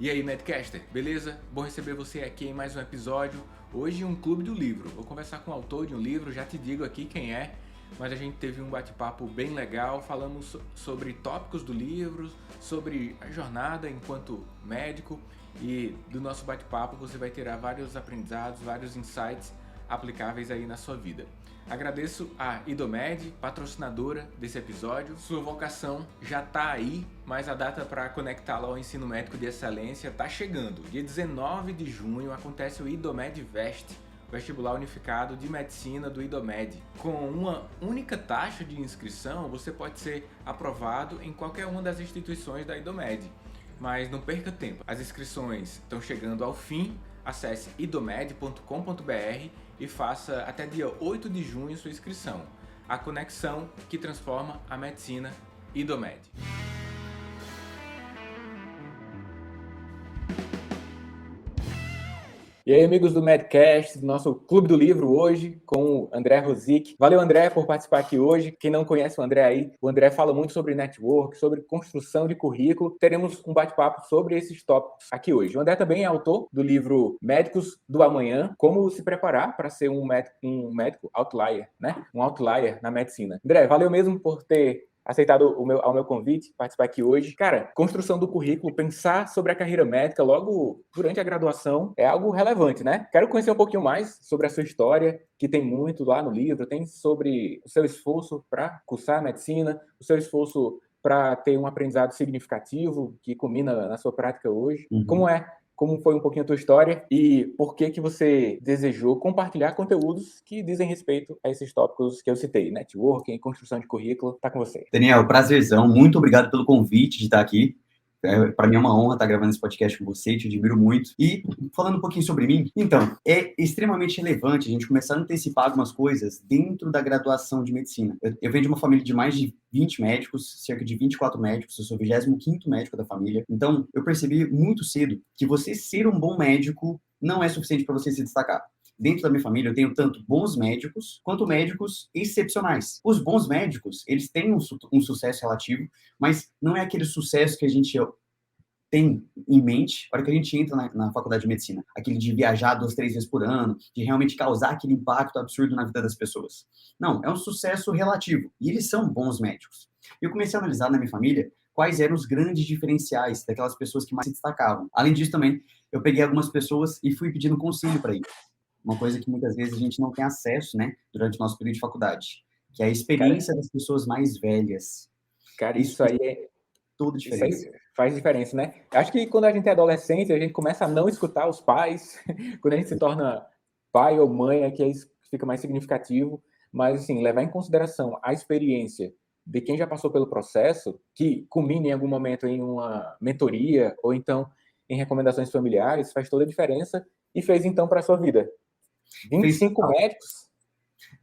E aí, Madcaster, beleza? Bom receber você aqui em mais um episódio. Hoje um clube do livro. Vou conversar com o autor de um livro, já te digo aqui quem é, mas a gente teve um bate-papo bem legal. Falamos sobre tópicos do livro, sobre a jornada enquanto médico, e do nosso bate-papo você vai tirar vários aprendizados, vários insights aplicáveis aí na sua vida. Agradeço a Idomed, patrocinadora desse episódio. Sua vocação já está aí, mas a data para conectá-la ao ensino médico de excelência está chegando. Dia 19 de junho acontece o Idomed Vest, vestibular unificado de medicina do Idomed. Com uma única taxa de inscrição, você pode ser aprovado em qualquer uma das instituições da Idomed. Mas não perca tempo, as inscrições estão chegando ao fim. Acesse idomed.com.br e faça até dia 8 de junho sua inscrição. A conexão que transforma a medicina. Idomed. E aí, amigos do Madcast, do nosso Clube do Livro hoje, com o André Rosic. Valeu, André, por participar aqui hoje. Quem não conhece o André aí, o André fala muito sobre network, sobre construção de currículo. Teremos um bate-papo sobre esses tópicos aqui hoje. O André também é autor do livro Médicos do Amanhã, como se preparar para ser um médico outlier, né? Um outlier na medicina. André, valeu mesmo por ter aceitado ao meu convite, participar aqui hoje. Cara, construção do currículo, pensar sobre a carreira médica logo durante a graduação é algo relevante, né? Quero conhecer um pouquinho mais sobre a sua história, que tem muito lá no livro, tem sobre o seu esforço para cursar a medicina, o seu esforço para ter um aprendizado significativo que culmina na sua prática hoje. Como foi um pouquinho a tua história e por que você desejou compartilhar conteúdos que dizem respeito a esses tópicos que eu citei, networking, construção de currículo. Tá com você. Daniel, prazerzão. Muito obrigado pelo convite de estar aqui. Para mim é uma honra estar gravando esse podcast com você, te admiro muito. E falando um pouquinho sobre mim, então, é extremamente relevante a gente começar a antecipar algumas coisas dentro da graduação de medicina. Eu venho de uma família de mais de 20 médicos, cerca de 24 médicos, eu sou o 25º médico da família. Então, eu percebi muito cedo que você ser um bom médico não é suficiente para você se destacar. Dentro da minha família, eu tenho tanto bons médicos quanto médicos excepcionais. Os bons médicos, eles têm um sucesso relativo, mas não é aquele sucesso que a gente tem em mente na hora que a gente entra na faculdade de medicina. Aquele de viajar 2, 3 vezes por ano, de realmente causar aquele impacto absurdo na vida das pessoas. Não, é um sucesso relativo. E eles são bons médicos. Eu comecei a analisar na minha família quais eram os grandes diferenciais daquelas pessoas que mais se destacavam. Além disso, também, eu peguei algumas pessoas e fui pedindo conselho para eles. Uma coisa que muitas vezes a gente não tem acesso, né, durante o nosso período de faculdade, que é a experiência das pessoas mais velhas. Cara, Isso isso aí faz toda a diferença. faz diferença, né? Acho que quando a gente é adolescente, a gente começa a não escutar os pais. Quando a gente se torna pai ou mãe, é que isso fica mais significativo. Mas, assim, levar em consideração a experiência de quem já passou pelo processo, que culmina em algum momento em uma mentoria ou então em recomendações familiares, faz toda a diferença e fez, então, para a sua vida. 25 médicos?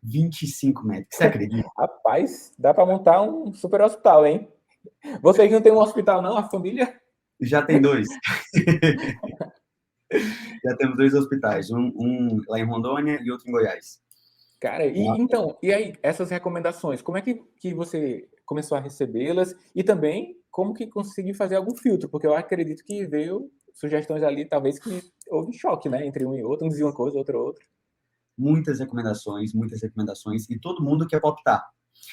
25 médicos, você acredita? Rapaz, dá para montar um super hospital, hein? Vocês não têm um hospital, não? A família? Já tem 2. Já temos 2 hospitais, um lá em Rondônia e outro em Goiás. Cara, e aí, essas recomendações, como é que você começou a recebê-las? E também, como que conseguiu fazer algum filtro? Porque eu acredito que veio sugestões ali, talvez que houve choque, né? Entre um e outro, um dizia uma coisa, outro outra. Muitas recomendações, e todo mundo quer optar.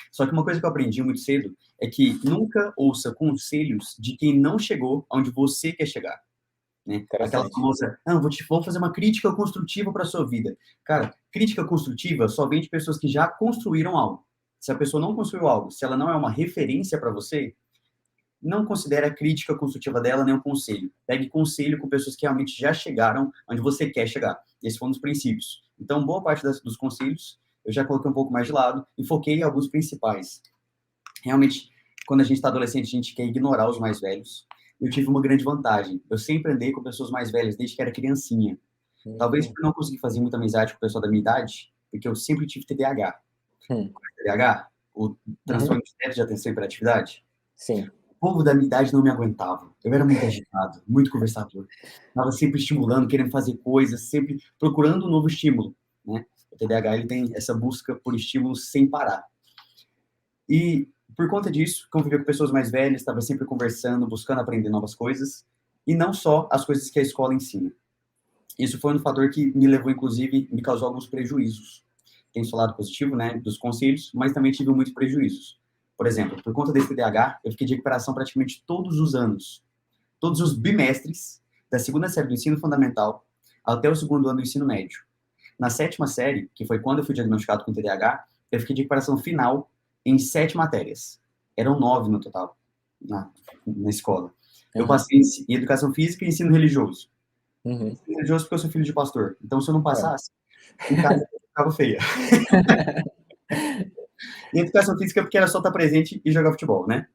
Só que uma coisa que eu aprendi muito cedo é que nunca ouça conselhos de quem não chegou onde você quer chegar. Né? Aquela Interessante. famosa, vou fazer uma crítica construtiva para a sua vida. Cara, crítica construtiva só vem de pessoas que já construíram algo. Se a pessoa não construiu algo, se ela não é uma referência para você, não considere a crítica construtiva dela nem um conselho. Pegue conselho com pessoas que realmente já chegaram onde você quer chegar. Esse foi um dos princípios. Então, boa parte dos conselhos eu já coloquei um pouco mais de lado e foquei em alguns principais. Realmente, quando a gente está adolescente, a gente quer ignorar os mais velhos. Eu tive uma grande vantagem. Eu sempre andei com pessoas mais velhas desde que era criancinha. Talvez por não conseguir fazer muita amizade com o pessoal da minha idade, porque eu sempre tive TDAH. TDAH, o transtorno de déficit de atenção e hiperatividade. Sim. O povo da minha idade não me aguentava. Eu era muito agitado, muito conversador. Estava sempre estimulando, querendo fazer coisas, sempre procurando um novo estímulo. Né? O TDAH ele tem essa busca por estímulos sem parar. E por conta disso, convivia com pessoas mais velhas, estava sempre conversando, buscando aprender novas coisas. e não só as coisas que a escola ensina. Isso foi um fator que me levou, inclusive, me causou alguns prejuízos. Tem seu lado positivo, né, dos conselhos, mas também tive muitos prejuízos. Por exemplo, por conta desse TDAH, eu fiquei de recuperação praticamente todos os anos, todos os bimestres, da segunda série do ensino fundamental até o segundo ano do ensino médio. Na sétima série, que foi quando eu fui diagnosticado com TDAH, eu fiquei de recuperação final em 7 matérias. Eram 9 no total, na escola. Eu passei em educação física e ensino religioso. Uhum. Ensino religioso porque eu sou filho de pastor. Então, se eu não passasse, em casa ficava feia. E educação física porque era só estar presente e jogar futebol, né?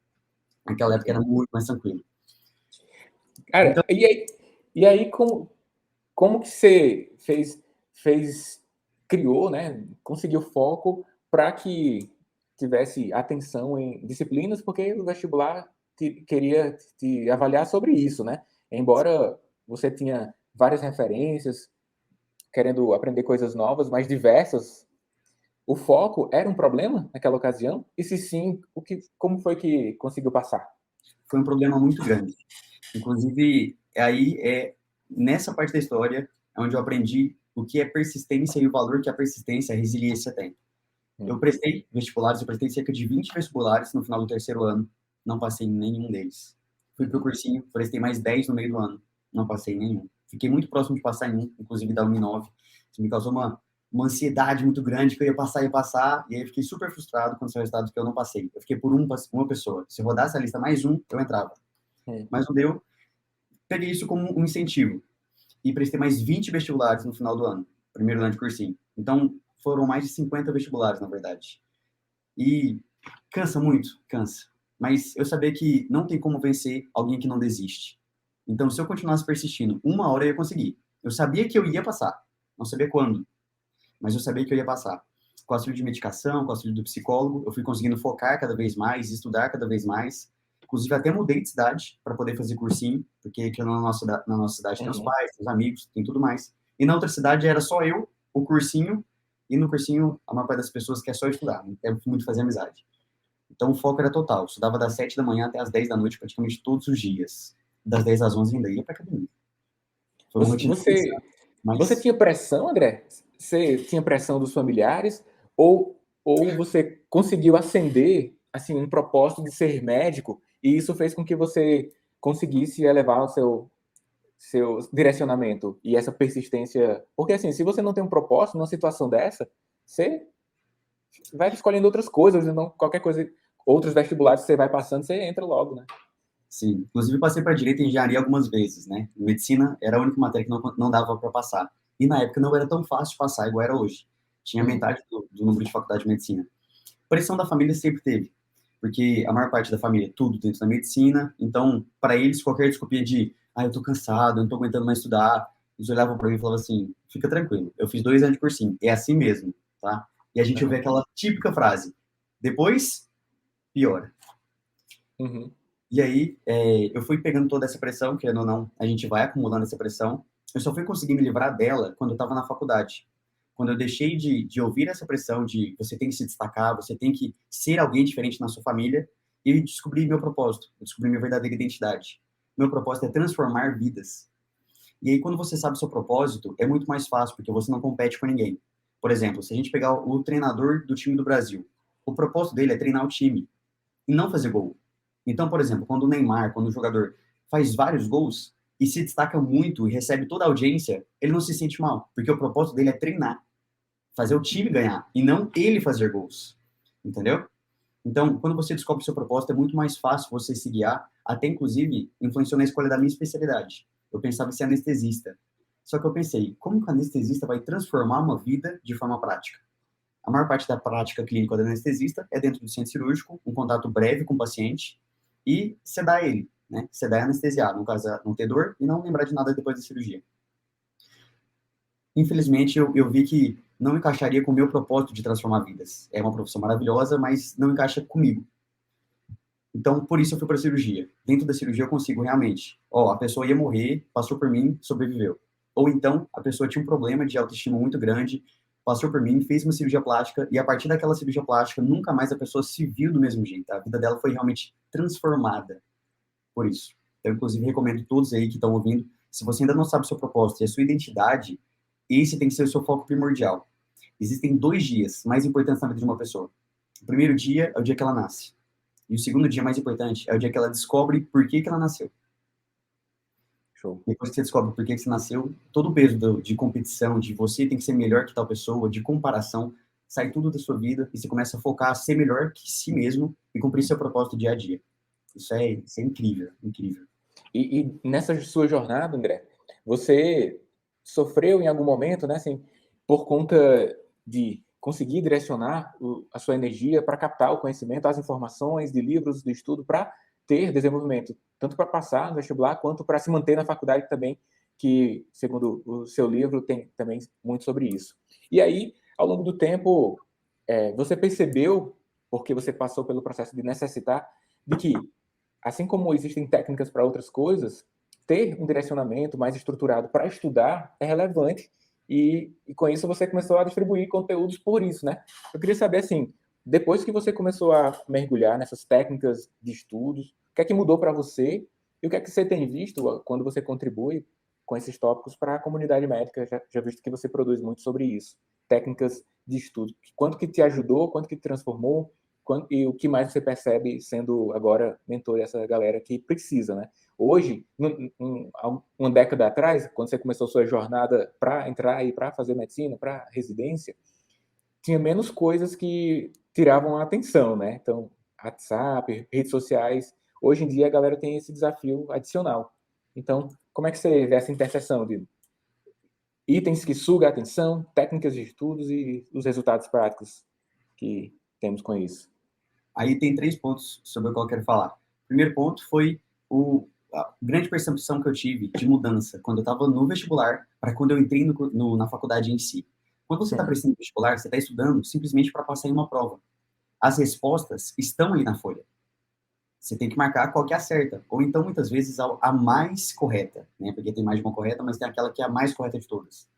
Naquela época era muito mais tranquilo. Cara, Então, e aí como que você criou, né? Conseguiu foco para que tivesse atenção em disciplinas, porque o vestibular queria te avaliar sobre isso, né? Embora você tinha várias referências, querendo aprender coisas novas, mais diversas, o foco era um problema naquela ocasião? E se sim, como foi que conseguiu passar? foi um problema muito grande. Inclusive, nessa parte da história é onde eu aprendi o que é persistência e o valor que a persistência e a resiliência tem. Eu prestei vestibulares, eu prestei cerca de 20 vestibulares no final do terceiro ano, não passei em nenhum deles. Fui pro cursinho, prestei mais 10 no meio do ano, não passei em nenhum. Fiquei muito próximo de passar em um, inclusive da Uninove. Isso me causou uma ansiedade muito grande, que eu ia passar, e aí eu fiquei super frustrado quando saiu o resultado que eu não passei. Eu fiquei por uma pessoa. Se rodasse a lista mais um, eu entrava. Mas não deu. Peguei isso como um incentivo. E prestei mais 20 vestibulares no final do ano, primeiro ano de cursinho. Então, foram mais de 50 vestibulares, na verdade. E cansa muito, cansa. Mas eu sabia que não tem como vencer alguém que não desiste. Então, se eu continuasse persistindo, uma hora eu ia conseguir. Eu sabia que eu ia passar. Não sabia quando, mas eu sabia que eu ia passar. Com o auxílio de medicação, com o auxílio do psicólogo, eu fui conseguindo focar cada vez mais, estudar cada vez mais. Inclusive, até mudei de cidade para poder fazer cursinho, porque aqui na nossa cidade tem os pais, tem os amigos, tem tudo mais. E na outra cidade era só eu, o cursinho, e no cursinho a maior parte das pessoas quer só estudar, não quer muito fazer amizade. Então o foco era total. Eu estudava das 7 da manhã até as 10 da noite, praticamente todos os dias. Das 10 às 11 ainda ia para academia. Foi uma rotina Você, cansada, você mas tinha pressão, André? Você tinha pressão dos familiares? Ou você conseguiu acender assim, um propósito de ser médico e isso fez com que você conseguisse elevar o seu direcionamento e essa persistência? Porque assim, se você não tem um propósito numa situação dessa, você vai escolhendo outras coisas, então qualquer coisa, outros vestibulares que você vai passando, você entra logo, né? sim. Inclusive passei para direito e engenharia algumas vezes, né? Medicina era a única matéria que não dava para passar. E na época não era tão fácil de passar igual era hoje. Tinha metade do número de faculdade de medicina. Pressão da família sempre teve, porque a maior parte da família é tudo dentro da medicina, então, para eles, qualquer desculpinha de, eu tô cansado, eu não tô aguentando mais estudar, eles olhavam para mim e falavam assim, fica tranquilo, eu fiz 2 anos de cursinho, é assim mesmo, tá? E a gente ouve aquela típica frase, depois, piora. Uhum. E aí, eu fui pegando toda essa pressão, querendo ou não, a gente vai acumulando essa pressão, eu só fui conseguir me livrar dela quando eu estava na faculdade. Quando eu deixei de ouvir essa pressão de você tem que se destacar, você tem que ser alguém diferente na sua família, e descobri meu propósito, eu descobri minha verdadeira identidade. Meu propósito é transformar vidas. E aí, quando você sabe o seu propósito, é muito mais fácil, porque você não compete com ninguém. Por exemplo, se a gente pegar o treinador do time do Brasil, o propósito dele é treinar o time e não fazer gol. Então, por exemplo, quando o Neymar, quando o jogador faz vários gols e se destaca muito e recebe toda a audiência, ele não se sente mal, porque o propósito dele é treinar, fazer o time ganhar e não ele fazer gols. Entendeu? Então, quando você descobre o seu propósito, é muito mais fácil você se guiar, até inclusive influenciou na escolha da minha especialidade. Eu pensava em ser anestesista. Só que eu pensei, como que o anestesista vai transformar uma vida de forma prática? A maior parte da prática clínica do anestesista é dentro do centro cirúrgico, um contato breve com o paciente e sedar ele, né? Sedar e anestesiar, no caso, não ter dor e não lembrar de nada depois da cirurgia. Infelizmente, eu vi que não encaixaria com o meu propósito de transformar vidas. É uma profissão maravilhosa, mas não encaixa comigo. Então, por isso eu fui para a cirurgia. Dentro da cirurgia eu consigo realmente, a pessoa ia morrer, passou por mim, sobreviveu. Ou então, a pessoa tinha um problema de autoestima muito grande, passou por mim, fez uma cirurgia plástica, e a partir daquela cirurgia plástica, nunca mais a pessoa se viu do mesmo jeito. A vida dela foi realmente transformada por isso. Então, inclusive, recomendo todos aí que estão ouvindo, se você ainda não sabe o seu propósito e a sua identidade, esse tem que ser o seu foco primordial. Existem 2 dias mais importantes na vida de uma pessoa. O primeiro dia é o dia que ela nasce. E o segundo dia mais importante é o dia que ela descobre por que ela nasceu. Show. Depois que você descobre por que você nasceu, todo o peso de competição, de você tem que ser melhor que tal pessoa, de comparação, sai tudo da sua vida e você começa a focar a ser melhor que si mesmo e cumprir seu propósito dia a dia. Isso é incrível, incrível. E nessa sua jornada, André, você sofreu em algum momento, né, assim, por conta de conseguir direcionar a sua energia para captar o conhecimento, as informações de livros, de estudo, para ter desenvolvimento, tanto para passar no vestibular, quanto para se manter na faculdade também, que, segundo o seu livro, tem também muito sobre isso. E aí, ao longo do tempo, você percebeu, porque você passou pelo processo de necessitar, de que assim como existem técnicas para outras coisas, ter um direcionamento mais estruturado para estudar é relevante e com isso você começou a distribuir conteúdos por isso, né? Eu queria saber, assim, depois que você começou a mergulhar nessas técnicas de estudos, o que é que mudou para você e o que é que você tem visto quando você contribui com esses tópicos para a comunidade médica? Já visto que você produz muito sobre isso. Técnicas de estudo. Quanto que te ajudou, quanto que te transformou, e o que mais você percebe sendo agora mentor dessa galera que precisa, né? Hoje, uma década atrás, quando você começou sua jornada para entrar e para fazer medicina, para residência, tinha menos coisas que tiravam a atenção, né? Então, WhatsApp, redes sociais. Hoje em dia, a galera tem esse desafio adicional. Então, como é que você vê essa interseção de itens que sugam a atenção, técnicas de estudos e os resultados práticos que temos com isso? Aí tem 3 pontos sobre o qual eu quero falar. O primeiro ponto foi a grande percepção que eu tive de mudança quando eu estava no vestibular para quando eu entrei na faculdade em si. Quando você está prestando vestibular, você está estudando simplesmente para passar em uma prova. As respostas estão ali na folha. Você tem que marcar qual que é a certa, ou então, muitas vezes, a mais correta, né? Porque tem mais de uma correta, mas tem aquela que é a mais correta de todas.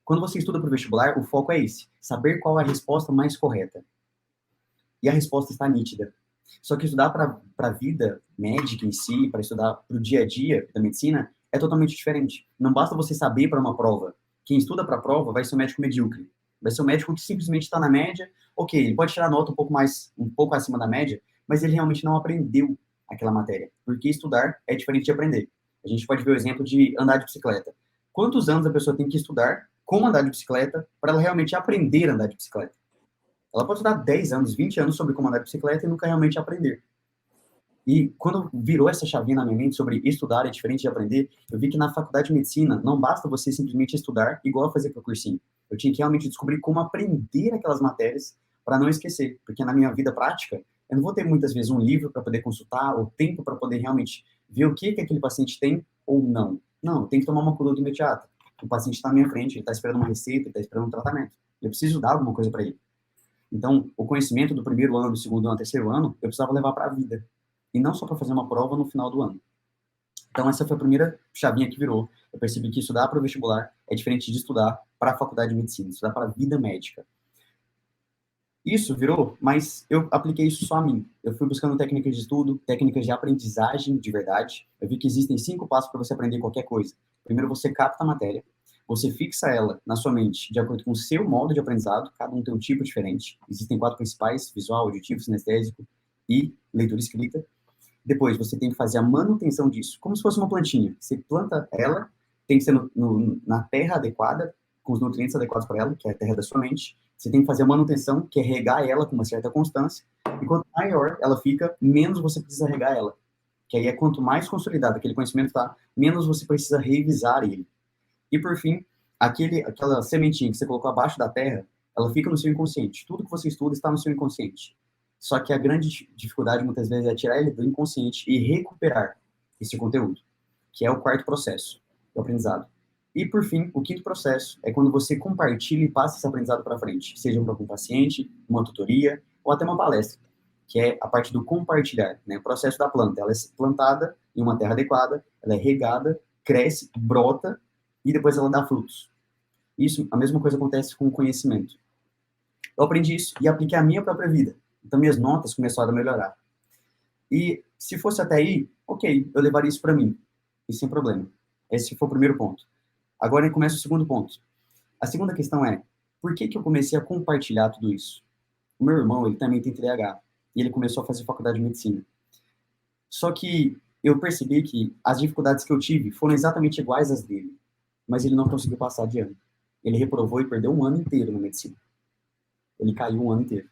Quando você estuda para o vestibular, o foco é esse, saber qual é a resposta mais correta. E a resposta está nítida. Só que estudar para a vida médica em si, para estudar para o dia a dia da medicina, é totalmente diferente. Não basta você saber para uma prova. Quem estuda para a prova vai ser um médico medíocre. Vai ser um médico que simplesmente está na média. Ok, ele pode tirar nota um pouco acima da média, mas ele realmente não aprendeu aquela matéria. Porque estudar é diferente de aprender. A gente pode ver o exemplo de andar de bicicleta. Quantos anos a pessoa tem que estudar como andar de bicicleta para ela realmente aprender a andar de bicicleta? Ela pode estudar 10 anos, 20 anos sobre como andar de bicicleta e nunca realmente aprender. E quando virou essa chavinha na minha mente sobre estudar é diferente de aprender, eu vi que na faculdade de medicina não basta você simplesmente estudar igual a fazer para o cursinho. Eu tinha que realmente descobrir como aprender aquelas matérias para não esquecer. Porque na minha vida prática, eu não vou ter muitas vezes um livro para poder consultar, ou tempo para poder realmente ver o que aquele paciente tem ou não. Não, eu tenho que tomar uma conduta imediata. O paciente está na minha frente, ele está esperando uma receita, ele está esperando um tratamento. Eu preciso dar alguma coisa para ele. Então, o conhecimento do primeiro ano, do segundo ano, terceiro ano, eu precisava levar para a vida. E não só para fazer uma prova no final do ano. Então, essa foi a primeira chavinha que virou. Eu percebi que estudar para o vestibular é diferente de estudar para a faculdade de medicina, estudar para a vida médica. Isso virou, mas eu apliquei isso só a mim. Eu fui buscando técnicas de estudo, técnicas de aprendizagem de verdade. Eu vi que existem 5 passos para você aprender qualquer coisa. Primeiro, você capta a matéria. Você fixa ela na sua mente de acordo com o seu modo de aprendizado, cada um tem um tipo diferente. Existem 4 principais: visual, auditivo, sinestésico e leitura escrita. Depois, você tem que fazer a manutenção disso, como se fosse uma plantinha. Você planta ela, tem que ser na terra adequada, com os nutrientes adequados para ela, que é a terra da sua mente. Você tem que fazer a manutenção, que é regar ela com uma certa constância. E quanto maior ela fica, menos você precisa regar ela. Que aí é quanto mais consolidado aquele conhecimento está, menos você precisa revisar ele. E, por fim, aquela sementinha que você colocou abaixo da terra, ela fica no seu inconsciente. Tudo que você estuda está no seu inconsciente. Só que a grande dificuldade, muitas vezes, é tirar ele do inconsciente e recuperar esse conteúdo, que é o 4º processo, o aprendizado. E, por fim, o 5º processo é quando você compartilha e passa esse aprendizado para frente, seja para um paciente, uma tutoria ou até uma palestra, que é a parte do compartilhar, né? O processo da planta. Ela é plantada em uma terra adequada, ela é regada, cresce, brota, e depois ela dá frutos. Isso, a mesma coisa acontece com o conhecimento. Eu aprendi isso e apliquei à minha própria vida. Então, minhas notas começaram a melhorar. E Se fosse até aí, ok, eu levaria isso para mim, e sem problema. Esse foi o primeiro ponto. Agora começa o segundo ponto. A segunda questão é, por que que eu comecei a compartilhar tudo isso? O meu irmão, ele também tem TDAH, e ele começou a fazer faculdade de medicina. Só que eu percebi que as dificuldades que eu tive foram exatamente iguais às dele, mas ele não conseguiu passar de ano. Ele reprovou e perdeu um ano inteiro na medicina. Ele caiu um ano inteiro.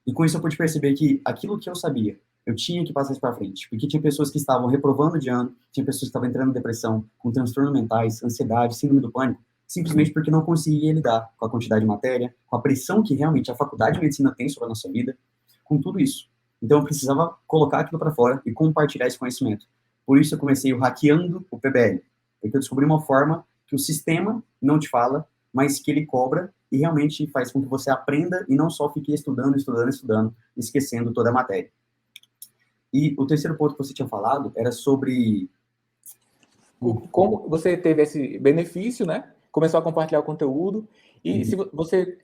E com isso eu pude perceber que aquilo que eu sabia, eu tinha que passar isso para frente. Porque tinha pessoas que estavam reprovando de ano, tinha pessoas que estavam entrando em depressão, com transtornos mentais, ansiedade, síndrome do pânico, simplesmente porque não conseguia lidar com a quantidade de matéria, com a pressão que realmente a faculdade de medicina tem sobre a nossa vida, com tudo isso. Então eu precisava colocar aquilo para fora e compartilhar esse conhecimento. Por isso eu comecei o Hackeando o PBL, porque eu descobri uma forma que o sistema não te fala, mas que ele cobra e realmente faz com que você aprenda e não só fique estudando, estudando, estudando, esquecendo toda a matéria. E o terceiro ponto que você tinha falado era sobre... Como você teve esse benefício, né? Começou a compartilhar o conteúdo e se você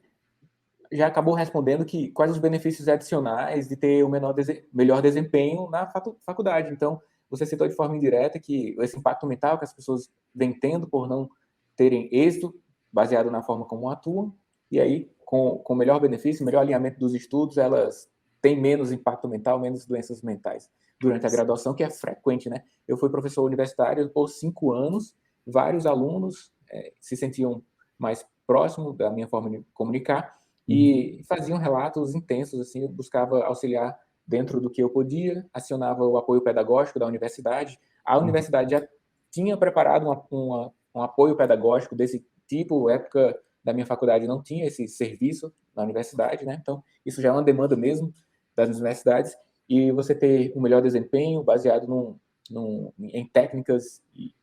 já acabou respondendo que quais os benefícios adicionais de ter o melhor desempenho na faculdade. Então, você citou de forma indireta que esse impacto mental que as pessoas vêm tendo por não terem êxito baseado na forma como atuam, e aí, com melhor benefício, melhor alinhamento dos estudos, elas têm menos impacto mental, menos doenças mentais durante a graduação, que é frequente, né? Eu fui professor universitário por 5 anos, vários alunos se sentiam mais próximos da minha forma de comunicar e faziam relatos intensos, assim, eu buscava auxiliar dentro do que eu podia, acionava o apoio pedagógico da universidade. A universidade já tinha preparado um apoio pedagógico desse tipo, época da minha faculdade não tinha esse serviço na universidade, né? Então, isso já é uma demanda mesmo das universidades, e você ter um melhor desempenho baseado em técnicas, e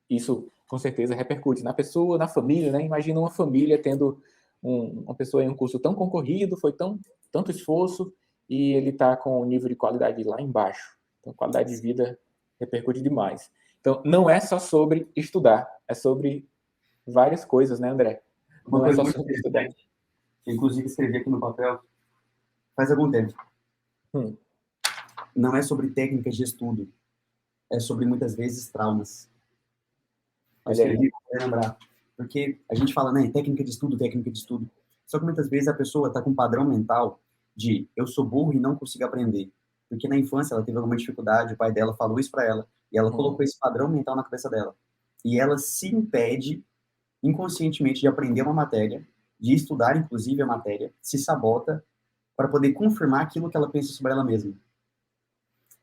isso com certeza repercute na pessoa, na família, né? Imagina uma família tendo uma pessoa em um curso tão concorrido, foi tanto esforço, e ele está com um nível de qualidade lá embaixo. Então, a qualidade de vida repercute demais. Então, não é só sobre estudar, é sobre várias coisas, né, André? Uma Não é coisa só muito sobre estudar. interessante, que eu inclusive escrevi aqui no papel faz algum tempo. Não é sobre técnicas de estudo, é sobre muitas vezes traumas. Eu Olha aí. escrevi para lembrar, porque a gente fala, né, técnica de estudo, técnica de estudo. Só que muitas vezes a pessoa está com um padrão mental de eu sou burro e não consigo aprender. Porque na infância ela teve alguma dificuldade, o pai dela falou isso para ela, e ela colocou esse padrão mental na cabeça dela. E ela se impede inconscientemente de aprender uma matéria, de estudar inclusive a matéria, se sabota para poder confirmar aquilo que ela pensa sobre ela mesma.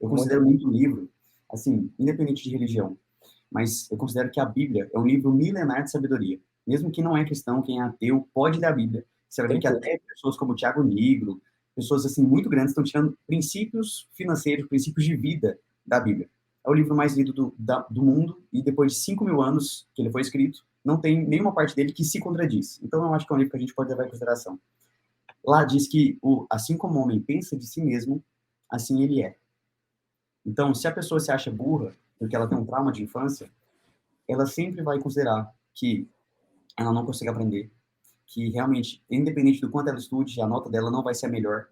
Eu considero muito o livro, assim, independente de religião, mas eu considero que a Bíblia é um livro milenar de sabedoria. Mesmo quem não é cristão, quem é ateu, pode ler a Bíblia. Você vai ver que até pessoas como o Tiago Nigro, pessoas assim muito grandes, estão tirando princípios financeiros, princípios de vida da Bíblia. É o livro mais lido do mundo, e depois de 5.000 anos que ele foi escrito, não tem nenhuma parte dele que se contradiz. Então eu acho que é um livro que a gente pode levar em consideração. Lá diz que, assim como o homem pensa de si mesmo, assim ele é. Então, se a pessoa se acha burra, porque ela tem um trauma de infância, ela sempre vai considerar que ela não consegue aprender, que realmente, independente do quanto ela estude, a nota dela não vai ser a melhor.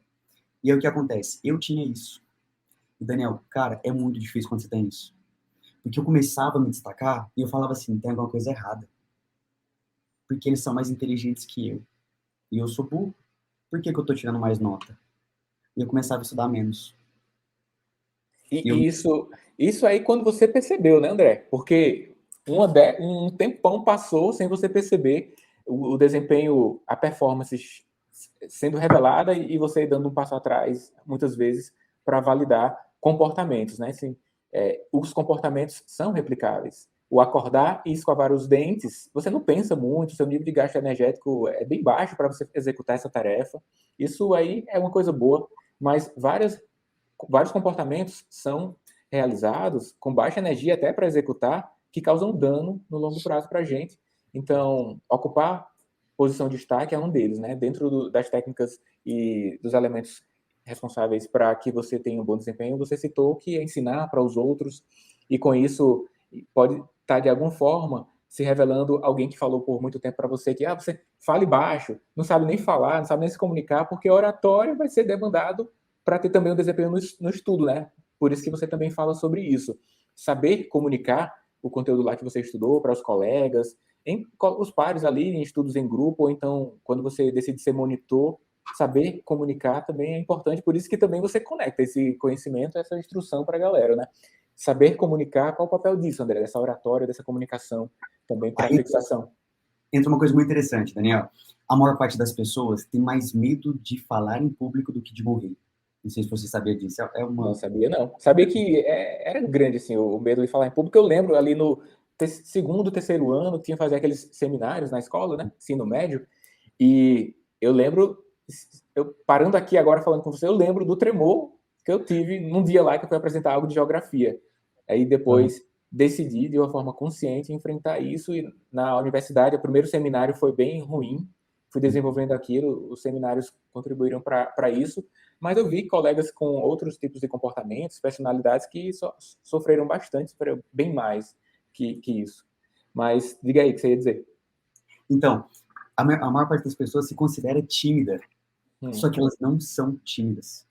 E aí o que acontece? Eu tinha isso. E Daniel, cara, é muito difícil quando você tem isso. Porque eu começava a me destacar e eu falava assim, tem alguma coisa errada. Porque eles são mais inteligentes que eu. E eu sou burro. Por que eu tô tirando mais nota? E eu começava a estudar menos. E isso aí quando você percebeu, né, André? Porque um tempão passou sem você perceber o desempenho, a performance sendo revelada e você dando um passo atrás, muitas vezes, para validar comportamentos, né? Assim, os comportamentos são replicáveis. O acordar e escovar os dentes, você não pensa muito, seu nível de gasto energético é bem baixo para você executar essa tarefa. Isso aí é uma coisa boa, mas vários comportamentos são realizados com baixa energia até para executar, que causam dano no longo prazo para a gente. Então, ocupar posição de destaque é um deles, né? Dentro das técnicas e dos elementos responsáveis para que você tenha um bom desempenho, você citou que é ensinar para os outros, e com isso pode estar de alguma forma se revelando alguém que falou por muito tempo para você que você fale baixo, não sabe nem falar, não sabe nem se comunicar, porque oratório vai ser demandado para ter também um desempenho no estudo, né? Por isso que você também fala sobre isso. Saber comunicar o conteúdo lá que você estudou para os colegas, os pares ali, em estudos em grupo, ou então, quando você decide ser monitor, saber comunicar também é importante, por isso que também você conecta esse conhecimento, essa instrução para a galera, né? Saber comunicar, qual o papel disso, André? Dessa oratória, dessa comunicação também para a fixação. Entra uma coisa muito interessante, Daniel. A maior parte das pessoas tem mais medo de falar em público do que de morrer. Não sei se você sabia disso. Não sabia, não. Sabia que era grande, assim, o medo de falar em público. Eu lembro ali no segundo, terceiro ano, tinha que fazer aqueles seminários na escola, né? Ensino médio. E eu lembro, eu parando aqui agora falando com você, eu lembro do tremor que eu tive num dia lá que eu fui apresentar algo de geografia. Aí depois decidi, de uma forma consciente, enfrentar isso. E na universidade, o primeiro seminário foi bem ruim. Fui desenvolvendo aquilo, os seminários contribuíram para isso. Mas eu vi colegas com outros tipos de comportamentos, personalidades que sofreram bastante, sofreram bem mais que isso. Mas diga aí o que você ia dizer. Então, a maior parte das pessoas se considera tímida, só que elas não são tímidas.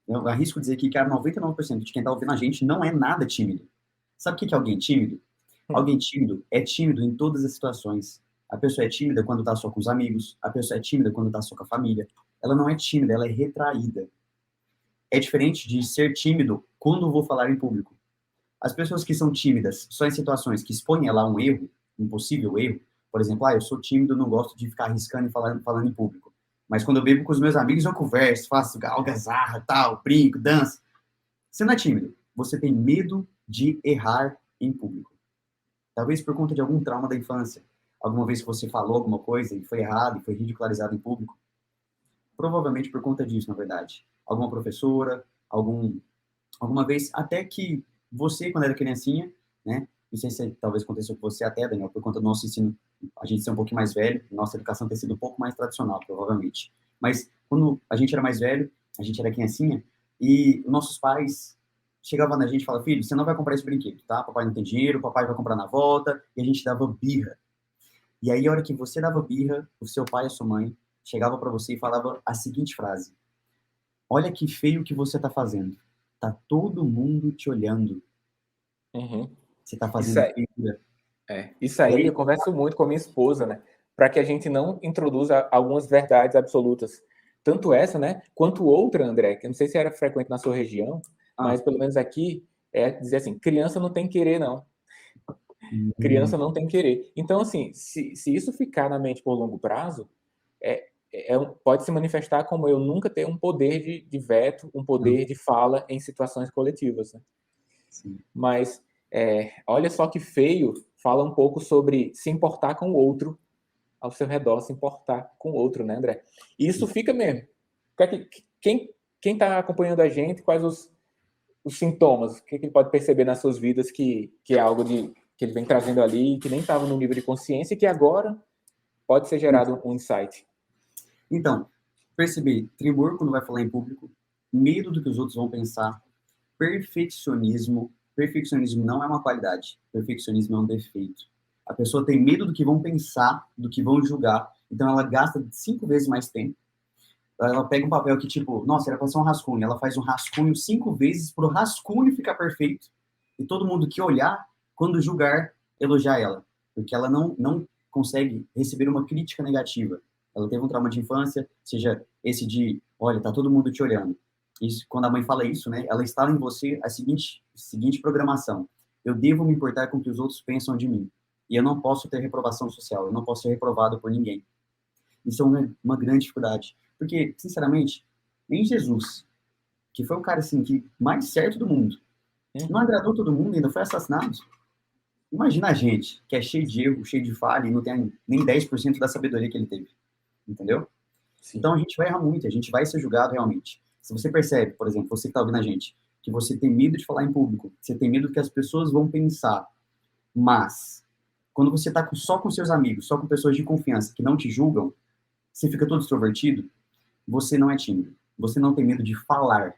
Eu arrisco dizer aqui que 99% de quem está ouvindo a gente não é nada tímido. Sabe o que é alguém tímido? Alguém tímido é tímido em todas as situações. A pessoa é tímida quando está só com os amigos, a pessoa é tímida quando está só com a família. Ela não é tímida, ela é retraída. É diferente de ser tímido quando vou falar em público. As pessoas que são tímidas só em situações que expõem ela a um erro, um possível erro, por exemplo, eu sou tímido, não gosto de ficar arriscando e falando em público. Mas quando eu bebo com os meus amigos, eu converso, faço algazarra, tal, brinco, danço. Você não é tímido, você tem medo de errar em público. Talvez por conta de algum trauma da infância. Alguma vez que você falou alguma coisa e foi errado, e foi ridicularizado em público. Provavelmente por conta disso, na verdade. Alguma professora, alguma vez, até que você, quando era criancinha, né? Não sei se talvez aconteceu com você até, Daniel, por conta do nosso ensino, a gente ser um pouquinho mais velho, nossa educação ter sido um pouco mais tradicional, provavelmente. Mas quando a gente era mais velho, a gente era criancinha, e nossos pais chegavam na gente e falavam, filho, você não vai comprar esse brinquedo, tá? Papai não tem dinheiro, papai vai comprar na volta, e a gente dava birra. E aí, a hora que você dava birra, o seu pai e a sua mãe chegava para você e falava a seguinte frase: olha que feio que você tá fazendo. Tá todo mundo te olhando. Você tá fazendo figura. Isso aí eu converso muito com a minha esposa, né? Para que a gente não introduza algumas verdades absolutas. Tanto essa, né? Quanto outra, André, que eu não sei se era frequente na sua região, mas pelo menos aqui é dizer assim: criança não tem querer, não. Criança não tem querer. Então, assim, se isso ficar na mente por longo prazo, pode se manifestar como eu nunca ter um poder de veto, um poder de fala em situações coletivas. Né? Sim. Mas olha só que feio, fala um pouco sobre se importar com o outro ao seu redor, se importar com o outro, né, André? E isso fica mesmo. Quem está acompanhando a gente, quais os sintomas? O que ele pode perceber nas suas vidas que é algo que ele vem trazendo ali, que nem estava no nível de consciência e que agora pode ser gerado um insight? Então, perceber tremor quando vai falar em público, medo do que os outros vão pensar, perfeccionismo. Perfeccionismo não é uma qualidade, perfeccionismo é um defeito. A pessoa tem medo do que vão pensar, do que vão julgar, então ela gasta 5 vezes mais tempo. Ela pega um papel que, tipo, nossa, era pra ser um rascunho. Ela faz um rascunho 5 vezes pro rascunho ficar perfeito. E todo mundo que olhar, quando julgar, elogiar ela. Porque ela não consegue receber uma crítica negativa. Ela teve um trauma de infância, seja esse de, olha, tá todo mundo te olhando. Isso, quando a mãe fala isso, né, ela instala em você a seguinte programação: eu devo me importar com o que os outros pensam de mim. E eu não posso ter reprovação social, eu não posso ser reprovado por ninguém. Isso é uma grande dificuldade. Porque, sinceramente, nem Jesus, que foi o cara assim, que mais certo do mundo, não agradou todo mundo, ainda foi assassinado. Imagina a gente, que é cheio de erro, cheio de falha, e não tem nem 10% da sabedoria que ele teve. Entendeu? Sim. Então a gente vai errar muito, a gente vai ser julgado realmente. Se você percebe, por exemplo, você que está ouvindo a gente, que você tem medo de falar em público, você tem medo do que as pessoas vão pensar, mas quando você está só com seus amigos, só com pessoas de confiança que não te julgam, você fica todo extrovertido, você não é tímido. Você não tem medo de falar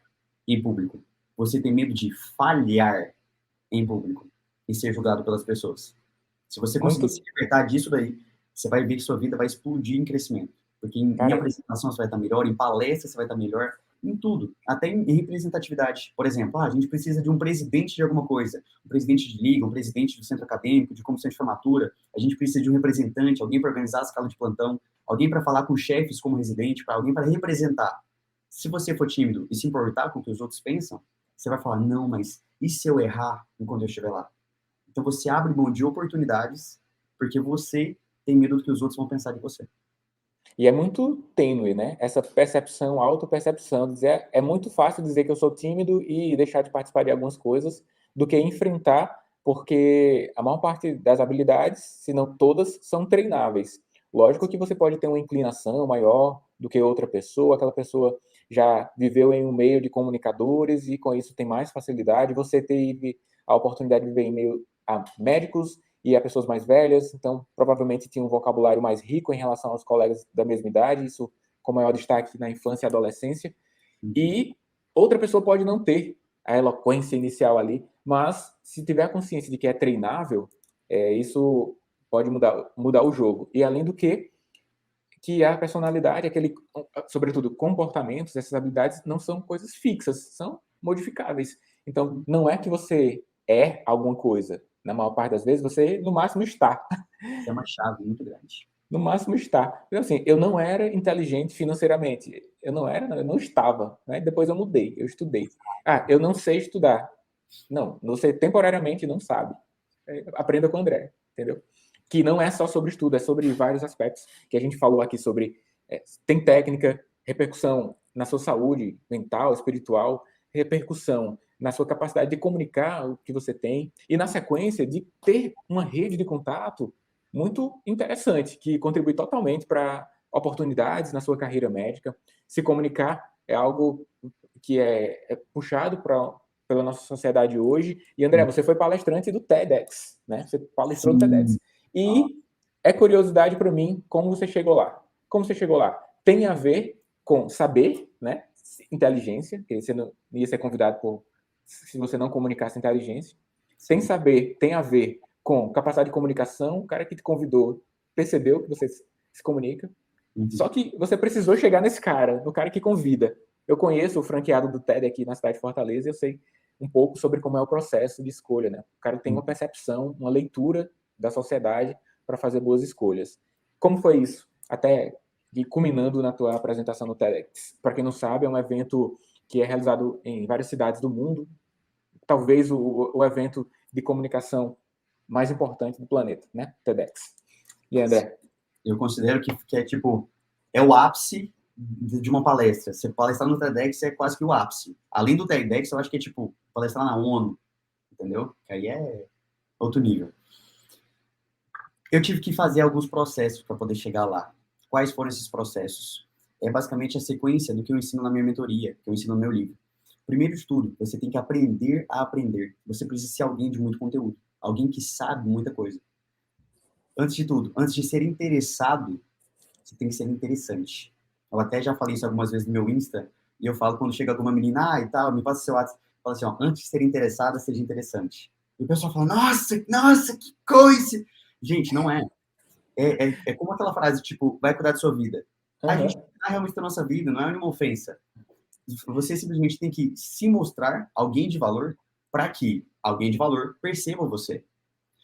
em público. Você tem medo de falhar em público e ser julgado pelas pessoas. Se você conseguir se libertar disso daí, você vai ver que sua vida vai explodir em crescimento. Porque em apresentação você vai estar melhor, em palestra você vai estar melhor, em tudo, até em representatividade. Por exemplo, a gente precisa de um presidente de alguma coisa, um presidente de liga, um presidente do centro acadêmico, de comissão de formatura, a gente precisa de um representante, alguém para organizar a escala de plantão, alguém para falar com chefes como residente, para alguém para representar. Se você for tímido e se importar com o que os outros pensam, você vai falar, não, mas e se eu errar enquanto eu estiver lá? Então você abre mão de oportunidades porque você tem medo do que os outros vão pensar de você. E é muito tênue, né? Essa percepção, autopercepção. É muito fácil dizer que eu sou tímido e deixar de participar de algumas coisas do que enfrentar, porque a maior parte das habilidades, se não todas, são treináveis. Lógico que você pode ter uma inclinação maior do que outra pessoa, aquela pessoa já viveu em um meio de comunicadores e com isso tem mais facilidade. Você teve a oportunidade de viver em meio a médicos e a pessoas mais velhas, então provavelmente tinha um vocabulário mais rico em relação aos colegas da mesma idade, isso com maior destaque na infância e adolescência. E outra pessoa pode não ter a eloquência inicial ali, mas se tiver a consciência de que é treinável, isso pode mudar o jogo. E além do que a personalidade, aquele, sobretudo comportamentos, essas habilidades não são coisas fixas, são modificáveis. Então, não é que você é alguma coisa. Na maior parte das vezes, você, no máximo, está. Isso é uma chave muito grande. No máximo, está. Então, assim, eu não era inteligente financeiramente. Eu não estava. Né? Depois eu mudei, eu estudei. Ah, eu não sei estudar. Não, você temporariamente não sabe. Aprenda com o André, entendeu? Que não é só sobre estudo, é sobre vários aspectos que a gente falou aqui sobre tem técnica, repercussão na sua saúde mental, espiritual, repercussão na sua capacidade de comunicar o que você tem e na sequência de ter uma rede de contato muito interessante que contribui totalmente para oportunidades na sua carreira médica. Se comunicar é algo que é puxado pela nossa sociedade hoje. E André, você foi palestrante do TEDx, né? Você palestrou no TEDx. E é curiosidade para mim como você chegou lá. Como você chegou lá? Tem a ver com saber, né? Inteligência, que você não ia ser convidado se você não comunicasse inteligência. Tem a ver com capacidade de comunicação, o cara que te convidou percebeu que você se comunica. Só que você precisou chegar nesse cara, no cara que convida. Eu conheço o franqueado do TED aqui na cidade de Fortaleza e eu sei um pouco sobre como é o processo de escolha, né? O cara tem uma percepção, uma leitura da sociedade para fazer boas escolhas. Como foi isso? Até culminando na tua apresentação no TEDx. Para quem não sabe, é um evento que é realizado em várias cidades do mundo, talvez o evento de comunicação mais importante do planeta, né? TEDx. E André? Eu considero que é tipo, é o ápice de uma palestra. Você palestrar no TEDx é quase que o ápice. Além do TEDx, eu acho que é tipo, palestrar na ONU, entendeu? Que aí é outro nível. Eu tive que fazer alguns processos para poder chegar lá. Quais foram esses processos? É basicamente a sequência do que eu ensino na minha mentoria, que eu ensino no meu livro. Primeiro de tudo, você tem que aprender a aprender. Você precisa ser alguém de muito conteúdo, alguém que sabe muita coisa. Antes de tudo, antes de ser interessado, você tem que ser interessante. Eu até já falei isso algumas vezes no meu Insta, e eu falo quando chega alguma menina, e tal, me passa seu WhatsApp, fala assim, ó, antes de ser interessada, seja interessante. E o pessoal fala, nossa, que coisa! Gente, não é. É como aquela frase, tipo, vai cuidar da sua vida. A gente tá realmente da nossa vida, não é uma ofensa. Você simplesmente tem que se mostrar alguém de valor para que alguém de valor perceba você.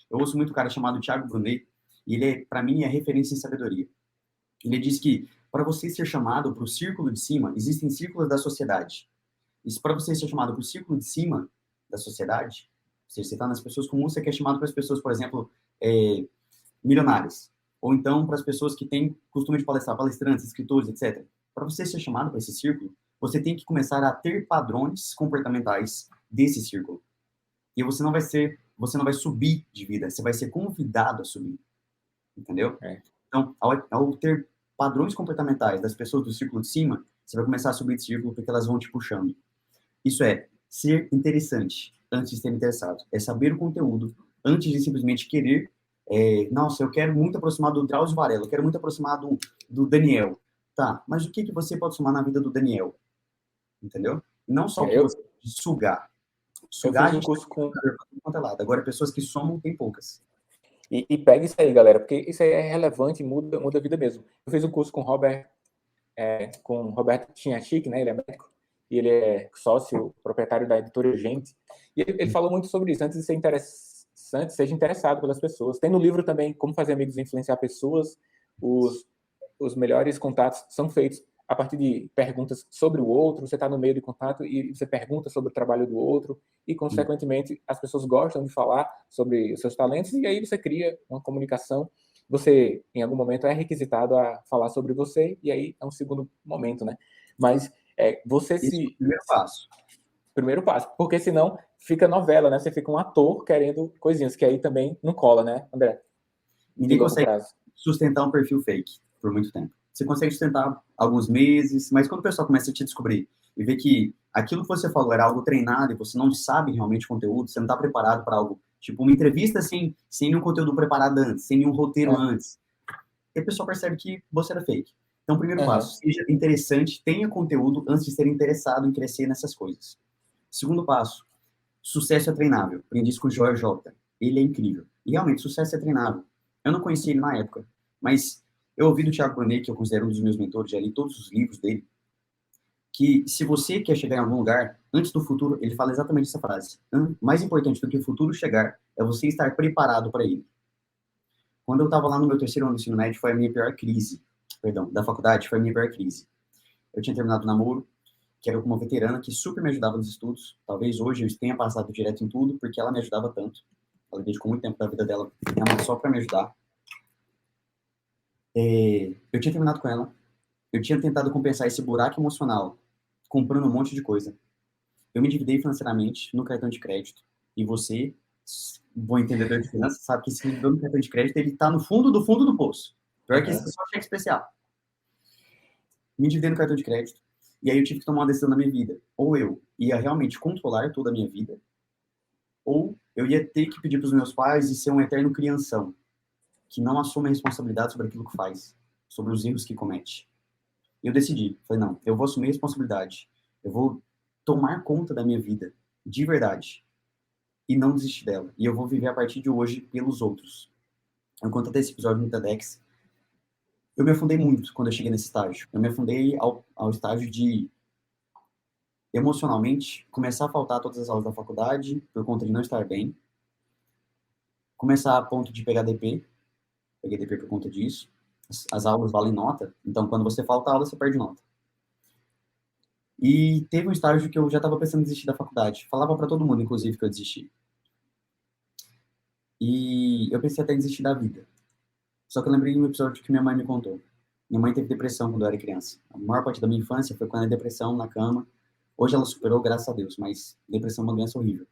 Eu ouço muito um cara chamado Thiago Brunet, e ele, para mim, é referência em sabedoria. Ele diz que para você ser chamado para o círculo de cima, existem círculos da sociedade. E para você ser chamado para o círculo de cima da sociedade, se você está nas pessoas comuns, você quer chamado para as pessoas, por exemplo, milionárias. Ou então para as pessoas que têm costume de palestrar, palestrantes, escritores, etc. Para você ser chamado para esse círculo, você tem que começar a ter padrões comportamentais desse círculo. E você não vai subir de vida, você vai ser convidado a subir. Entendeu? Então, ao ter padrões comportamentais das pessoas do círculo de cima, você vai começar a subir de círculo porque elas vão te puxando. Isso é ser interessante antes de ser interessado. É saber o conteúdo antes de simplesmente querer. Nossa, eu quero muito aproximar do Drauzio Varela, eu quero muito aproximar do Daniel. Tá, mas o que você pode somar na vida do Daniel? Entendeu? Não só o que você pode sugar. Sugar, eu fiz um curso com... Agora, pessoas que somam, tem poucas. E pega isso aí, galera, porque isso aí é relevante e muda a vida mesmo. Eu fiz um curso com Roberto Chinachik, né? Ele é médico. e ele é sócio, proprietário da editora Gente. E ele falou muito sobre isso, antes de ser interessante, seja interessado pelas pessoas. Tem no livro também Como Fazer Amigos e Influenciar Pessoas. Os melhores contatos são feitos a partir de perguntas sobre o outro. Você está no meio de contato e você pergunta sobre o trabalho do outro e, consequentemente, as pessoas gostam de falar sobre os seus talentos e aí você cria uma comunicação. Você, em algum momento, é requisitado a falar sobre você e aí é um segundo momento, né? Mas você Esse é o se... primeiro passo. Primeiro passo, porque senão fica novela, né? Você fica um ator querendo coisinhas, que aí também não cola, né, André? Ninguém consegue sustentar um perfil fake por muito tempo. Você consegue sustentar alguns meses, mas quando o pessoal começa a te descobrir e ver que aquilo que você falou era algo treinado e você não sabe realmente o conteúdo, você não está preparado para algo, tipo uma entrevista sem nenhum conteúdo preparado antes, sem nenhum roteiro antes, e o pessoal percebe que você era fake. Então, primeiro passo, seja interessante, tenha conteúdo antes de ser interessado em crescer nessas coisas. Segundo passo, sucesso é treinável. Aprendi isso com o Joel J. Ele é incrível. E realmente, sucesso é treinável. Eu não conhecia ele na época, mas eu ouvi do Thiago Brunet, que eu considero um dos meus mentores, já li todos os livros dele, que se você quer chegar em algum lugar, antes do futuro, ele fala exatamente essa frase. Mais importante do que o futuro chegar é você estar preparado para ele. Quando eu estava lá no meu terceiro ano do ensino médio, foi a minha pior crise. Perdão, da faculdade, foi a minha pior crise. Eu tinha terminado o namoro, que era com uma veterana que super me ajudava nos estudos. Talvez hoje eu tenha passado direto em tudo, porque ela me ajudava tanto. Ela dedicou muito tempo da vida dela só para me ajudar. Eu tinha terminado com ela. Eu tinha tentado compensar esse buraco emocional comprando um monte de coisa. Eu me endividei financeiramente no cartão de crédito. E você, bom entendedor de finanças, sabe que se endividou no cartão de crédito, ele está no fundo do poço. Pior que isso é só cheque especial. Me endividei no cartão de crédito. E aí eu tive que tomar uma decisão na minha vida. Ou eu ia realmente controlar toda a minha vida, ou eu ia ter que pedir para os meus pais e ser um eterno crianção, que não assume a responsabilidade sobre aquilo que faz, sobre os erros que comete. E eu decidi. Falei, não, eu vou assumir a responsabilidade. Eu vou tomar conta da minha vida, de verdade, e não desistir dela. E eu vou viver a partir de hoje pelos outros. Enquanto até esse episódio no TEDx, eu me afundei muito quando eu cheguei nesse estágio. Eu me afundei ao estágio de, emocionalmente, começar a faltar todas as aulas da faculdade por conta de não estar bem. Começar a ponto de pegar DP. Peguei DP por conta disso. As aulas valem nota. Então, quando você falta aula, você perde nota. E teve um estágio que eu já estava pensando em desistir da faculdade. Falava para todo mundo, inclusive, que eu desisti. E eu pensei até em desistir da vida. Só que eu lembrei de um episódio que minha mãe me contou. Minha mãe teve depressão quando eu era criança. A maior parte da minha infância foi quando a depressão na cama. Hoje ela superou, graças a Deus, mas depressão é uma doença horrível.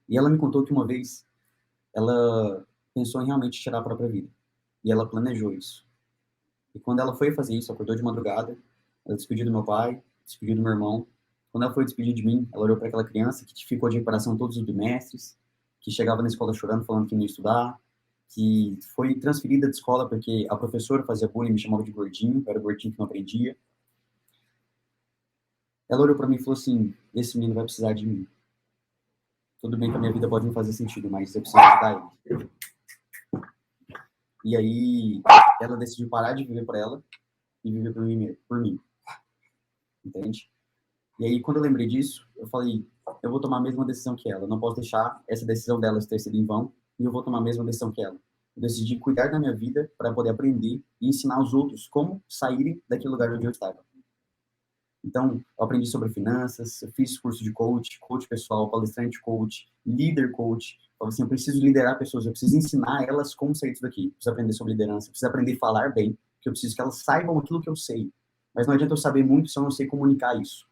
E ela me contou que uma vez ela pensou em realmente tirar a própria vida. E ela planejou isso. E quando ela foi fazer isso, acordou de madrugada, ela despediu do meu pai, despediu do meu irmão. Quando ela foi despedir de mim, ela olhou para aquela criança que ficou de recuperação todos os bimestres, que chegava na escola chorando, falando que não ia estudar, que foi transferida de escola porque a professora fazia bullying, me chamava de gordinho, eu era gordinho que não aprendia. Ela olhou para mim e falou assim, esse menino vai precisar de mim. Tudo bem que a minha vida pode não fazer sentido, mas eu preciso ajudar ele. E aí, ela decidiu parar de viver para ela e viver por mim. Entende? E aí, quando eu lembrei disso, eu falei, eu vou tomar a mesma decisão que ela. Eu não posso deixar essa decisão dela ter sido em vão e eu vou tomar a mesma decisão que ela. Eu decidi cuidar da minha vida para poder aprender e ensinar os outros como saírem daquele lugar onde eu estava. Então, eu aprendi sobre finanças, eu fiz curso de coach pessoal, palestrante coach, líder coach. Eu falei assim, eu preciso liderar pessoas, eu preciso ensinar elas como sair disso daqui. Eu preciso aprender sobre liderança, eu preciso aprender a falar bem, porque eu preciso que elas saibam aquilo que eu sei. Mas não adianta eu saber muito se eu não sei comunicar isso.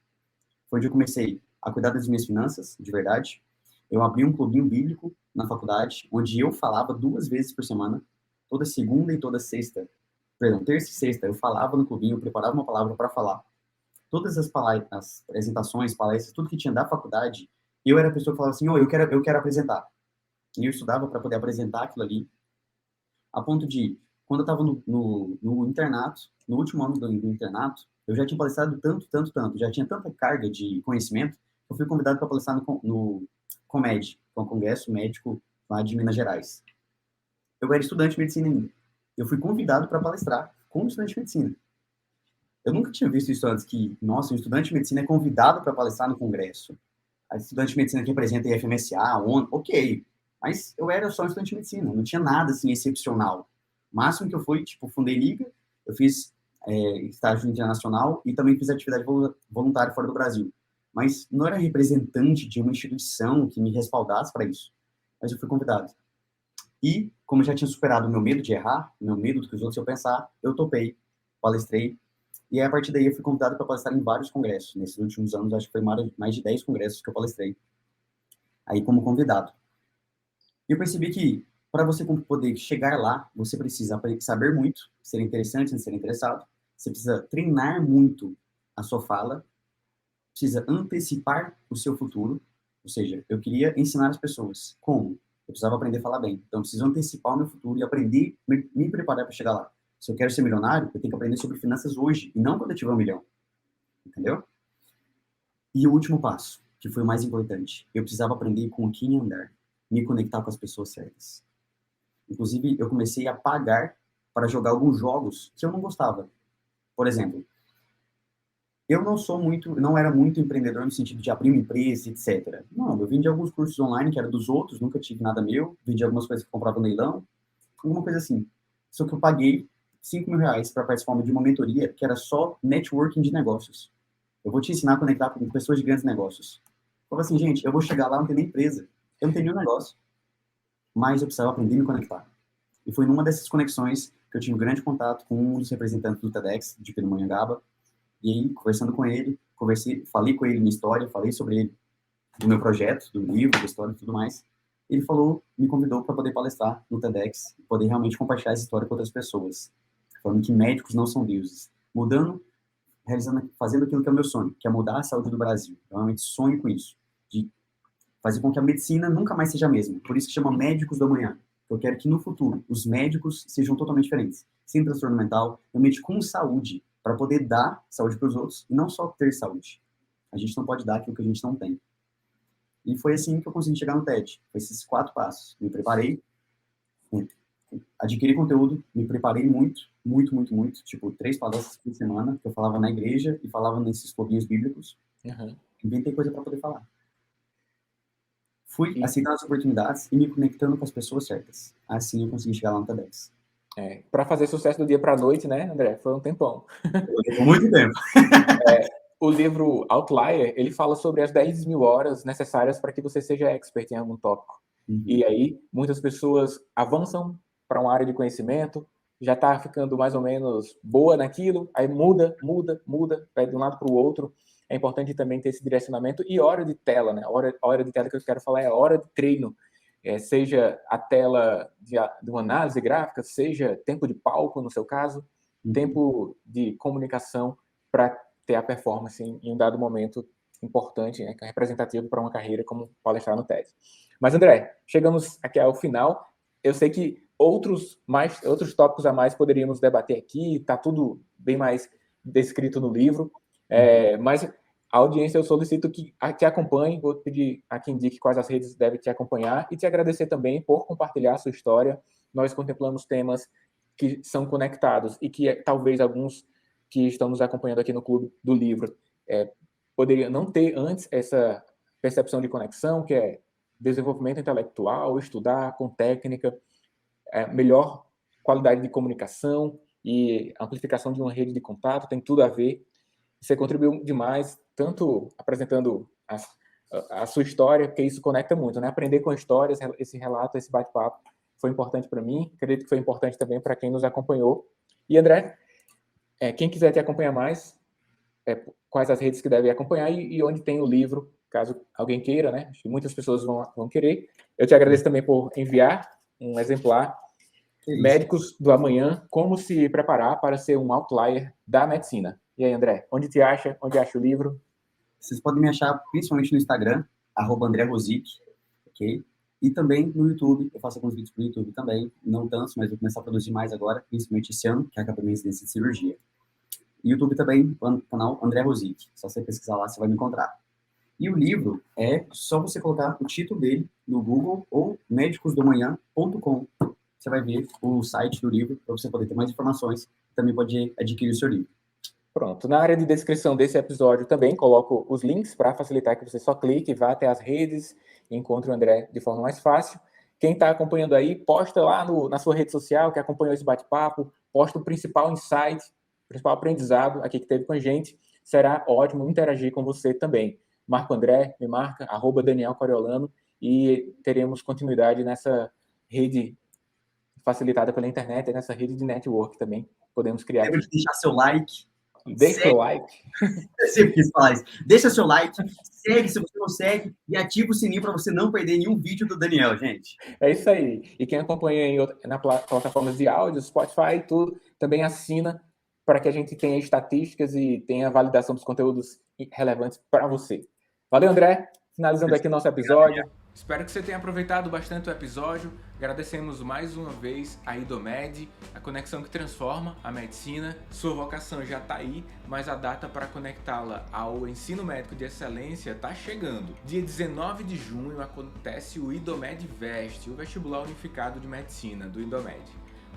Foi onde eu comecei a cuidar das minhas finanças, de verdade. Eu abri um clubinho bíblico na faculdade, onde eu falava 2 vezes por semana, toda segunda e toda sexta. Perdão, terça e sexta, eu falava no clubinho, eu preparava uma palavra para falar. Todas as apresentações, palestras, tudo que tinha da faculdade, eu era a pessoa que falava assim, eu quero apresentar. E eu estudava para poder apresentar aquilo ali, a ponto de, quando eu estava no internato, no último ano do internato, eu já tinha palestrado tanto, já tinha tanta carga de conhecimento, eu fui convidado para palestrar no COMED, que é um congresso médico lá de Minas Gerais. Eu era estudante de medicina ainda. Eu fui convidado para palestrar como estudante de medicina. Eu nunca tinha visto isso antes, que, nossa, um estudante de medicina é convidado para palestrar no congresso. A estudante de medicina que representa a IFMSA, a ONU, ok. Mas eu era só um estudante de medicina, não tinha nada, assim, excepcional. O máximo que eu fui, tipo, fundei liga, eu fiz estágio internacional e também fiz atividade voluntária fora do Brasil. Mas não era representante de uma instituição que me respaldasse para isso. Mas eu fui convidado. E, como eu já tinha superado o meu medo de errar, o meu medo do que os outros iam pensar, eu topei, palestrei. E aí, a partir daí, eu fui convidado para palestrar em vários congressos. Nesses últimos anos, acho que foi mais de 10 congressos que eu palestrei. Aí, como convidado. E eu percebi que, para você poder chegar lá, você precisa saber muito, ser interessante, ser interessado. Você precisa treinar muito a sua fala. Precisa antecipar o seu futuro. Ou seja, eu queria ensinar as pessoas. Como? Eu precisava aprender a falar bem. Então, eu preciso antecipar o meu futuro e aprender, me preparar para chegar lá. Se eu quero ser milionário, eu tenho que aprender sobre finanças hoje, e não quando eu tiver 1 milhão. Entendeu? E o último passo, que foi o mais importante. Eu precisava aprender com quem andar. Me conectar com as pessoas certas. Inclusive, eu comecei a pagar para jogar alguns jogos que eu não gostava. Por exemplo, eu não era muito empreendedor no sentido de abrir uma empresa, etc. Não, eu vendi alguns cursos online que eram dos outros, nunca tive nada meu, vendi algumas coisas que eu comprava no leilão, alguma coisa assim. Só que eu paguei R$ 5.000 para participar de uma mentoria que era só networking de negócios. Eu vou te ensinar a conectar com pessoas de grandes negócios. Eu falei assim, gente, eu vou chegar lá, não tem nem empresa, eu não tenho nenhum negócio, mas eu precisava aprender a me conectar. E foi numa dessas conexões que eu tive um grande contato com um dos representantes do TEDx, de Pindamonhangaba. E aí, conversando com ele, falei com ele minha história, falei sobre ele, do meu projeto, do livro, da história e tudo mais. Ele me convidou para poder palestrar no TEDx, poder realmente compartilhar essa história com outras pessoas, falando que médicos não são deuses, fazendo aquilo que é o meu sonho, que é mudar a saúde do Brasil. Eu realmente sonho com isso, de fazer com que a medicina nunca mais seja a mesma. Por isso que chama Médicos do Amanhã. Eu quero que no futuro os médicos sejam totalmente diferentes, sem transtorno mental, realmente com saúde, para poder dar saúde para os outros e não só ter saúde. A gente não pode dar aquilo que a gente não tem. E foi assim que eu consegui chegar no TED. Foi esses 4 passos. Me preparei, adquiri conteúdo, me preparei muito, muito, muito, muito. Tipo, 3 palestras por semana, que eu falava na igreja e falava nesses clubinhos bíblicos. Uhum. Inventei coisa para poder falar. Fui aceitando as oportunidades e me conectando com as pessoas certas. Assim eu consegui chegar lá no TEDx. Para fazer sucesso do dia para a noite, né, André? Foi um tempão. Levou muito tempo. O livro Outlier, ele fala sobre as 10.000 horas necessárias para que você seja expert em algum tópico. Uhum. E aí, muitas pessoas avançam para uma área de conhecimento, já está ficando mais ou menos boa naquilo, aí muda, vai de um lado para o outro. É importante também ter esse direcionamento e hora de tela, né? A hora de tela que eu quero falar é a hora de treino. Seja a tela de uma análise gráfica, seja tempo de palco, no seu caso, tempo de comunicação para ter a performance em um dado momento importante, né, que é representativo para uma carreira como palestrar no TED. Mas, André, chegamos aqui ao final. Eu sei que outros tópicos a mais poderíamos debater aqui, está tudo bem mais descrito no livro, mas a audiência eu solicito que te acompanhe, vou pedir a quem indique quais as redes deve te acompanhar e te agradecer também por compartilhar a sua história. Nós contemplamos temas que são conectados e que talvez alguns que estão nos acompanhando aqui no Clube do Livro poderiam não ter antes essa percepção de conexão, que é desenvolvimento intelectual, estudar com técnica, melhor qualidade de comunicação e amplificação de uma rede de contato, tem tudo a ver. Você contribuiu demais, tanto apresentando a sua história, porque isso conecta muito, né? Aprender com histórias, esse relato, esse bate-papo foi importante para mim, acredito que foi importante também para quem nos acompanhou. E, André, quem quiser te acompanhar mais, quais as redes que deve acompanhar e onde tem o livro, caso alguém queira, né? Acho que muitas pessoas vão querer. Eu te agradeço também por enviar um exemplar. Médicos do Amanhã, como se preparar para ser um outlier da medicina. E aí, André, onde acha o livro? Vocês podem me achar principalmente no Instagram, @André Rosic, ok? E também no YouTube, eu faço alguns vídeos para o YouTube também, não tantos, mas vou começar a produzir mais agora, principalmente esse ano, que acaba a minha residência de cirurgia. E YouTube também, no canal André Rosic. Só você pesquisar lá, você vai me encontrar. E o livro é só você colocar o título dele no Google ou médicosdomanhã.com. Você vai ver o site do livro para você poder ter mais informações. Também pode adquirir o seu livro. Pronto, na área de descrição desse episódio também coloco os links para facilitar que você só clique, vá até as redes e encontre o André de forma mais fácil. Quem está acompanhando aí, posta lá na sua rede social que acompanhou esse bate-papo, posta o principal insight, o principal aprendizado aqui que teve com a gente. Será ótimo interagir com você também. Marca o André, me marca, @Daniel Coriolano, e teremos continuidade nessa rede facilitada pela internet, nessa rede de network também podemos criar Lembra aqui. de deixar seu like. Deixe seu like. Eu sempre quis falar isso. Deixa seu like, segue se você não segue e ativa o sininho para você não perder nenhum vídeo do Daniel, gente. É isso aí. E quem acompanha na plataformas de áudio, Spotify e tudo, também assina para que a gente tenha estatísticas e tenha validação dos conteúdos relevantes para você. Valeu, André. Finalizando aqui nosso episódio. Espero que você tenha aproveitado bastante o episódio. Agradecemos mais uma vez a IDOMED, a conexão que transforma a medicina. Sua vocação já está aí, mas a data para conectá-la ao ensino médico de excelência está chegando. Dia 19 de junho acontece o IDOMED Veste, o vestibular unificado de medicina do IDOMED.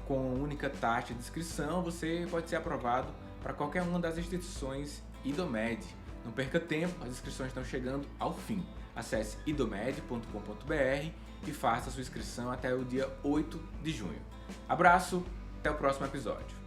Com única taxa de inscrição, você pode ser aprovado para qualquer uma das instituições IDOMED. Não perca tempo, as inscrições estão chegando ao fim. Acesse idomed.com.br e faça sua inscrição até o dia 8 de junho. Abraço, até o próximo episódio.